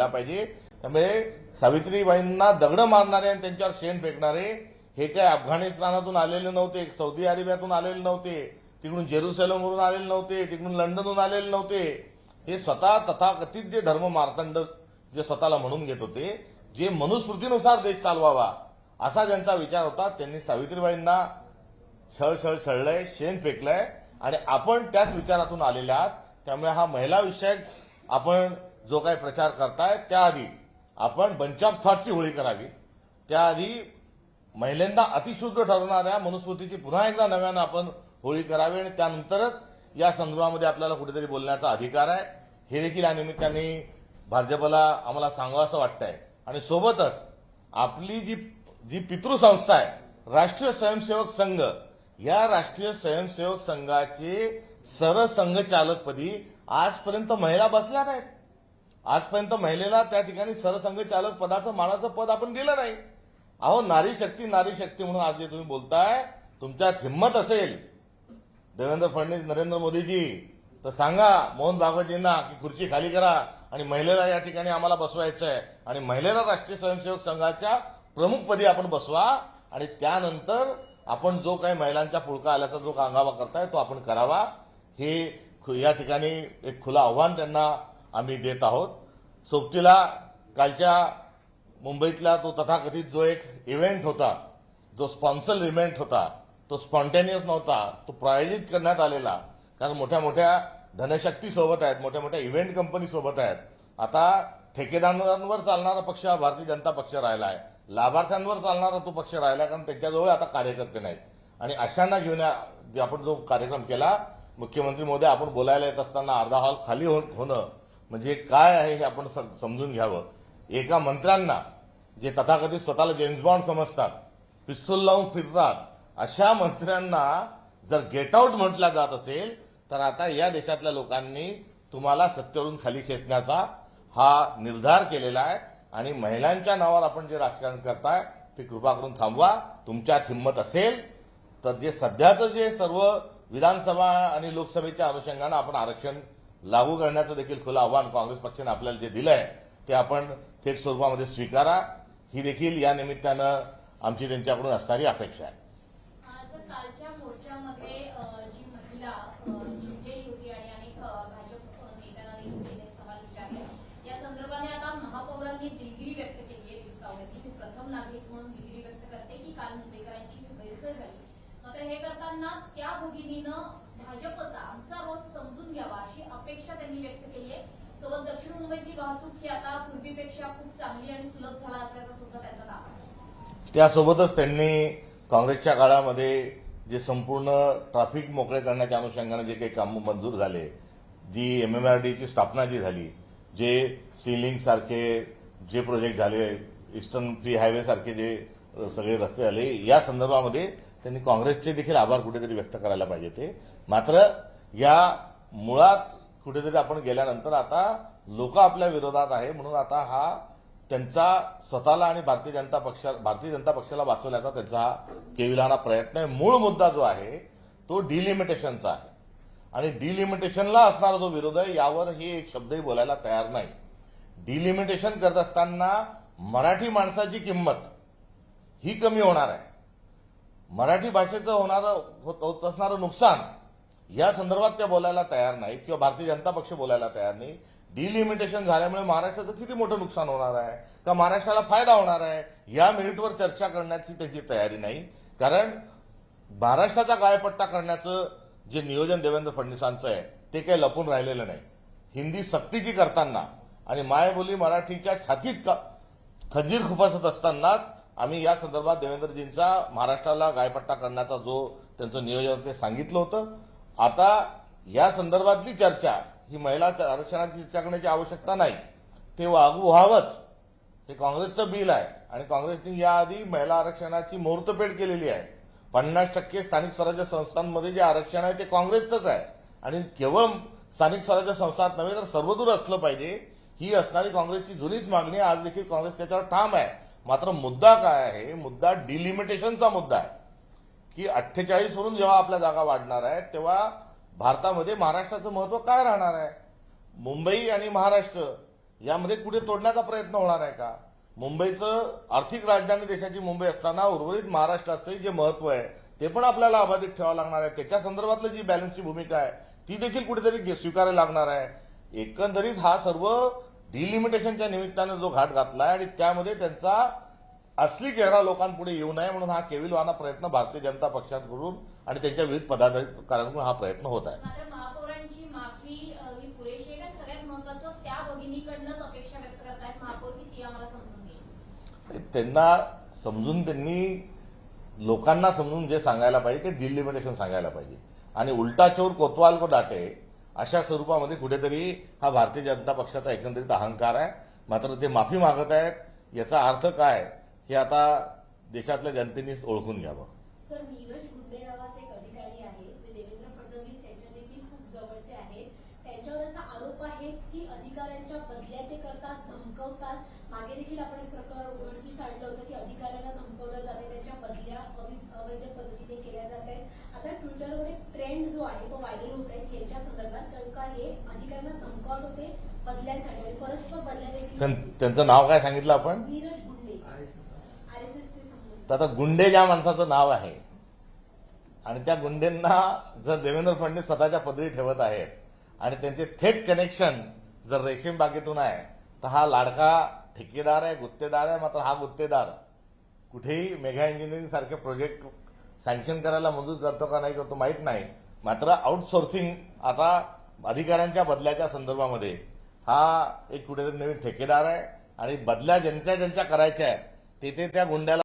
व्हायला पाहिजे। त्यामुळे सावित्रीबाईंना दगड मारणारे आणि त्यांच्यावर शेण फेकणारे हे काय अफगाणिस्तानातून आलेले नव्हते, सौदी अरेबियातून आलेले नव्हते, तिकडून जेरुसलेमवरून आलेले नव्हते, तिकडून लंडनहून आलेले नव्हते। हे स्वतः तथाकथित जे धर्म मार्तंड जे स्वतःला म्हणून घेत होते, जे मनुस्मृतीनुसार देश चालवावा असा ज्यांचा विचार होता, त्यांनी सावित्रीबाईंना छळलंय, शेण फेकलंय आणि आपण त्याच विचारातून आलेले आहात। त्यामुळे हा महिला विषयक आपण जो काही प्रचार करताय त्याआधी आपण बंच ऑफ थॉटची होळी करावी। त्याआधी महिलांना अतिशुद्ध ठरवणाऱ्या मनुस्मृतीची पुन्हा एकदा नव्यानं आपण होळी करावी आणि त्यानंतरच या संदर्भामध्ये आपल्याला कुठेतरी बोलण्याचा अधिकार आहे। हे देखील या निमित्ताने भाजपला आम्हाला सांगावं वाटतंय। आणि सोबतच आपली जी पितृसंस्था आहे राष्ट्रीय स्वयंसेवक संघ, या राष्ट्रीय स्वयंसेवक संघाचे सरसंघचालकपदी आजपर्यंत महिला बसल्या नाहीत। आजपर्यंत महिलेला त्या ठिकाणी सरसंघचालक पदाचं मानाचं पद आपण दिलं नाही। अहो, नारी शक्ती म्हणून आज जे तुम्ही बोलताय, तुमच्यात हिंमत असेल देवेंद्र फडणवीस, नरेंद्र मोदीजी, तर सांगा मोहन भागवतजींना की खुर्ची खाली करा आणि महिलेला या ठिकाणी आम्हाला बसवायचं आहे आणि महिलेला राष्ट्रीय स्वयंसेवक संघाच्या प्रमुखपदी आपण बसवा आणि त्यानंतर आपण जो काही महिलांच्या पुळका आल्याचा जो कांगावा करताय तो आपण करावा। हे या ठिकाणी एक खुलं आव्हान त्यांना आम्ही देत आहोत। सोबतीला कालच्या मुंबईतला तो तथाकथित जो एक इव्हेंट होता, जो स्पॉन्सर इव्हेंट होता, तो स्पॉन्टेनियस नव्हता, तो प्रायोजित करण्यात आलेला। कारण मोठ्या मोठ्या धनशक्ती सोबत आहेत, मोठ्या मोठ्या इव्हेंट कंपनी सोबत आहेत। आता ठेकेदारांवर चालणारा पक्ष हा भारतीय जनता पक्ष राहिला आहे, लाभार्थ्यांवर चालणारा तो पक्ष राहिला, कारण त्यांच्याजवळ आता कार्यकर्ते नाहीत। आणि अशांना घेऊन जे आपण जो कार्यक्रम केला, मुख्यमंत्री महोदय, आपण बोलायला येत असताना अर्धा हॉल खाली होणं म्हणजे काय आहे हे आपण समजून घ्यावं। एका मंत्र्यांना जे तथाकथित स्वतःला जेम्स बॉन्ड समजतात, पिस्तूल लावून फिरतात, अशा मंत्र्यांना जर गेट आउट म्हटलं जात असेल तर आता या देशातल्या लोकांनी तुम्हाला सत्तेवरून खाली खेचण्याचा हा निर्धार केलेला आहे। आणि महिलांच्या नावावर आपण जे राजकारण करताय ते कृपा करून थांबवा। तुमच्यात हिंमत असेल तर जे सध्याचं जे सर्व विधानसभा आणि लोकसभेच्या अनुषंगानं आपण आरक्षण लागू करण्याचं देखील खुलं आव्हान काँग्रेस पक्षाने आपल्याला जे दिलं आहे ते आपण थेट स्वरूपामध्ये स्वीकारा, ही देखील या निमित्तानं आमची त्यांच्याकडून असणारी अपेक्षा आहे। कालच्या मोर्चामध्ये जी महिला चिडलेली होती आणि अनेक भाजप नेत्यांना देखील सवाल विचारले, या संदर्भाने आता महापौरांनी दिलगिरी व्यक्त केली आहे। मी प्रथम नागरिक म्हणून दिलगिरी व्यक्त करते की काल मुंबईकरांची गैरसोय झाली, मात्र हे करताना त्या भगिनीनं भाजपचा आमचा रोज समजून घ्यावा अशी अपेक्षा त्यांनी व्यक्त केली आहे। सोबत दक्षिण मुंबईतली वाहतूक ही आता पूर्वीपेक्षा खूप चांगली आणि सुलभ झाला असल्याचा सुद्धा त्यांचा दावा आहे। त्यासोबतच त्यांनी काँग्रेसच्या काळामध्ये जे संपूर्ण ट्रॅफिक मोकळे करण्याच्या अनुषंगाने जे काही कामं मंजूर झाले, जी MMRDची स्थापना जी झाली, जे सीलिंग सारखे जे प्रोजेक्ट झाले, ईस्टर्न फ्री हायवे सारखे जे सगळे रस्ते झाले, या संदर्भामध्ये त्यांनी काँग्रेसचे देखील आभार कुठेतरी व्यक्त करायला पाहिजे ते। मात्र या मुळात कुठेतरी आपण गेल्यानंतर आता लोक आपल्या विरोधात आहे म्हणून आता हा त्यांचा स्वतःला आणि भारतीय जनता पक्षाला वाचवण्याचा त्यांचा हा केविलवाणा प्रयत्न आहे। मूळ मुद्दा जो आहे तो डिलिमिटेशनचा आहे आणि डिलिमिटेशनला असणारा जो विरोध आहे यावर हे एक शब्दही बोलायला तयार नाही। डिलिमिटेशन करत असताना मराठी माणसाची किंमत ही कमी होणार आहे, मराठी भाषेचं होत असणारं नुकसान या संदर्भात त्या बोलायला तयार नाहीत किंवा भारतीय जनता पक्ष बोलायला तयार नाही। डिलिमिटेशन झाल्यामुळे महाराष्ट्राचं किती मोठं नुकसान होणार आहे का महाराष्ट्राला फायदा होणार आहे या मेरिटवर चर्चा करण्याची त्यांची तयारी नाही। कारण महाराष्ट्राचा गायपट्टा करण्याचं जे नियोजन देवेंद्र फडणवीसांचं आहे ते काही लपून राहिलेलं नाही। हिंदी सक्तीची करताना आणि मायबोली मराठीच्या छातीत खंजीर खुपसत असतानाच आम्ही या संदर्भात देवेंद्रजींचा महाराष्ट्राला गायपट्टा करण्याचा जो त्यांचं नियोजन ते सांगितलं होतं। आता या संदर्भातली चर्चा ही महिला आरक्षणाची चर्चा करण्याची आवश्यकता नाही, ते व्हावंच। हे काँग्रेसचं बिल आहे आणि काँग्रेसने याआधी महिला आरक्षणाची मुहूर्तपेढ केलेली आहे। 50% स्थानिक स्वराज्य संस्थांमध्ये जे आरक्षण आहे ते काँग्रेसचंच आहे आणि केवळ स्थानिक स्वराज्य संस्थांत नव्हे तर सर्वदूर असलं पाहिजे, ही असणारी काँग्रेसची जुनीच मागणी आहे। आज देखील काँग्रेस त्याच्यावर ठाम आहे। मात्र मुद्दा काय आहे, मुद्दा डिलिमिटेशनचा मुद्दा आहे की 48 वरून जेव्हा आपल्या जागा वाढणार आहेत तेव्हा भारतामध्ये महाराष्ट्राचं महत्व काय राहणार आहे। मुंबई आणि महाराष्ट्र यामध्ये कुठे तोडण्याचा प्रयत्न होणार आहे का? मुंबईचं आर्थिक राजधानी देशाची मुंबई असताना उर्वरित महाराष्ट्राचं जे महत्व आहे ते पण आपल्याला अबाधित ठेवावं लागणार आहे. त्याच्या संदर्भातलं जी बॅलन्सची भूमिका आहे ती देखील कुठेतरी स्वीकारायला लागणार आहे. एकंदरीत हा सर्व डिलिमिटेशनच्या निमित्तानं जो घाट घातला आहे आणि त्यामध्ये त्यांचा असली चेहरा लोकांपुढे येऊ नये म्हणून हा केविलवाना प्रयत्न भारतीय जनता पक्षाकडून आणि त्यांच्या विविध पदाधिकाऱ्यांकडून हा प्रयत्न होत आहे. मात्र महापौरांची माफी ही पुरेशी आहे का? सगळ्यात महत्वाचं त्या भगिनीकडनंच अपेक्षा व्यक्त करतायत महापौर की ती आम्हाला समजून घेईल. त्यांना समजून त्यांनी लोकांना समजून जे सांगायला पाहिजे ते डिलिमिटेशन सांगायला पाहिजे आणि उलटा चोर कोतवाल को डाटे अशा स्वरूपामध्ये कुठेतरी हा भारतीय जनता पक्षाचा एकंदरीत अहंकार आहे. मात्र ते माफी मागत आहेत याचा अर्थ काय हे आता देशातल्या जनतेने ओळखून घ्यावं. सर, नीरज गुंडे नावाचे एक अधिकारी आहेत ते देवेंद्र फडणवीस यांच्या देखील खूप जवळचे आहेत. त्यांच्यावर असा आरोप आहे की अधिकाऱ्यांच्या बदल्या ते करतात, धमकवतात. मागे देखील आपण एक प्रकार उघडकीस आणलं होतं की अधिकाऱ्यांना धमकवलं जाते, त्यांच्या बदल्या अवैध पद्धतीने केल्या जात आहेत. आता ट्विटरवर एक ट्रेंड जो आहे तो व्हायरल होत आहे यांच्या संदर्भात, कारण का हे अधिकाऱ्यांना धमकावत होते बदल्यांसाठी आणि परस्पर बदल्या देखील. त्यांचं नाव काय सांगितलं आपण? नीरज गुंडे, RSSचे संबंध. तर आता गुंडे ज्या माणसाचं नाव आहे आणि त्या गुंडेंना जर देवेंद्र फडणवीस स्वतःच्या पदरी ठेवत आहेत आणि त्यांचे थेट कनेक्शन जर रेशीम बागेतून आहे तर हा लाडका ठेकेदार आहे, गुत्तेदार आहे. मात्र हा गुत्तेदार कुठेही मेगा इंजिनिअरिंग सारखे प्रोजेक्ट सँक्शन करायला मंजूर करतो का नाही करतो माहीत नाही. मात्र आउटसोर्सिंग आता अधिकाऱ्यांच्या बदल्याच्या संदर्भामध्ये हा एक कुठेतरी नवीन ठेकेदार आहे आणि बदल्या ज्यांच्या करायच्या आहे तिथे त्या गुंड्याला